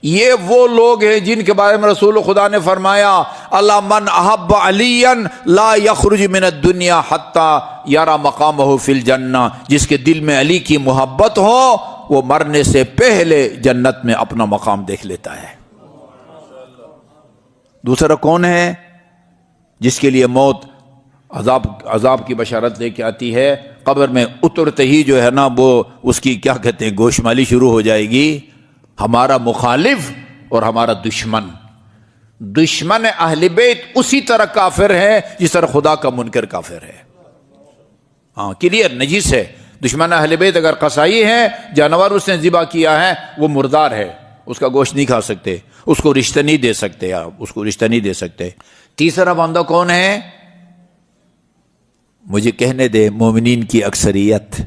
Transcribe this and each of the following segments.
یہ وہ لوگ ہیں جن کے بارے میں رسول خدا نے فرمایا اللہ من احب علیا لا یخرج من الدنیا حتی یرى مقامہ فی الجنہ، جس کے دل میں علی کی محبت ہو وہ مرنے سے پہلے جنت میں اپنا مقام دیکھ لیتا ہے۔ دوسرا کون ہے جس کے لیے موت عذاب کی بشارت لے کے آتی ہے؟ قبر میں اترتے ہی جو ہے نا وہ اس کی کیا کہتے ہیں گوشمالی شروع ہو جائے گی۔ ہمارا مخالف اور ہمارا دشمن اہل بیت اسی طرح کافر ہے جس طرح خدا کا منکر کافر ہے۔ ہاں کلیئر، نجس ہے۔ دشمن اہل بیت اگر قصائی ہے، جانور اس نے ذبح کیا ہے، وہ مردار ہے، اس کا گوشت نہیں کھا سکتے، اس کو رشتہ نہیں دے سکتے، آپ اس کو رشتہ نہیں دے سکتے۔ تیسرا بندہ کون ہے؟ مجھے کہنے دے مومنین کی اکثریت،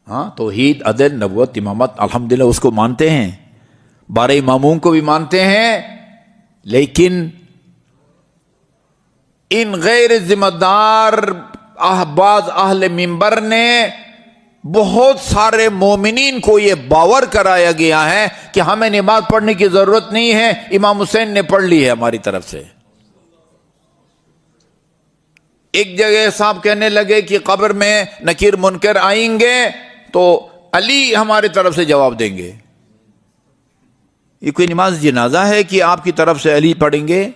ہاں توحید، عدل، نبوت، امامت الحمدللہ اس کو مانتے ہیں، 12 اماموں کو بھی مانتے ہیں، لیکن ان غیر ذمہ دار بعض اہل منبر نے بہت سارے مومنین کو یہ باور کرایا گیا ہے کہ ہمیں نماز پڑھنے کی ضرورت نہیں ہے، امام حسین نے پڑھ لی ہے ہماری طرف سے۔ ایک جگہ صاحب کہنے لگے کہ قبر میں نکیر منکر آئیں گے تو علی ہماری طرف سے جواب دیں گے۔ یہ کوئی نماز جنازہ ہے کہ آپ کی طرف سے علی پڑھیں گے؟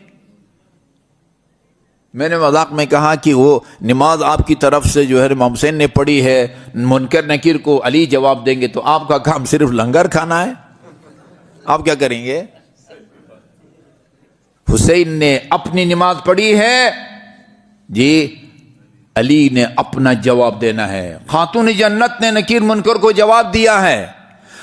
میں نے مذاق میں کہا کہ وہ نماز آپ کی طرف سے جو ہے امام حسین نے پڑھی ہے، منکر نکیر کو علی جواب دیں گے، تو آپ کا کام صرف لنگر کھانا ہے؟ آپ کیا کریں گے؟ حسین نے اپنی نماز پڑھی ہے جی، علی نے اپنا جواب دینا ہے۔ خاتون جنت نے نکیر منکر کو جواب دیا ہے۔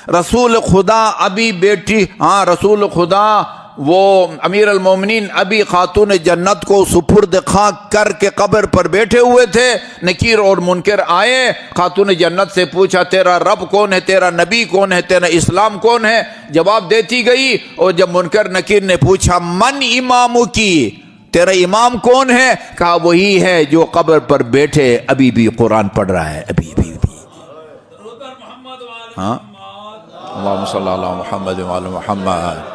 رسول خدا ابھی بیٹی، ہاں رسول خدا وہ امیر المومنین ابھی خاتون جنت کو سپرد خاک کر کے قبر پر بیٹھے ہوئے تھے، نکیر اور منکر آئے، خاتون جنت سے پوچھا تیرا رب کون ہے، تیرا نبی کون ہے، تیرا اسلام کون ہے؟ جواب دیتی گئی۔ اور جب منکر نکیر نے پوچھا من امامو کی، تیرا امام کون ہے؟ کہا وہی ہے جو قبر پر بیٹھے ابھی بھی قرآن پڑھ رہا ہے، ابھی بھی۔ ہاں اللہم صلی اللہ علی محمد وعلی محمد۔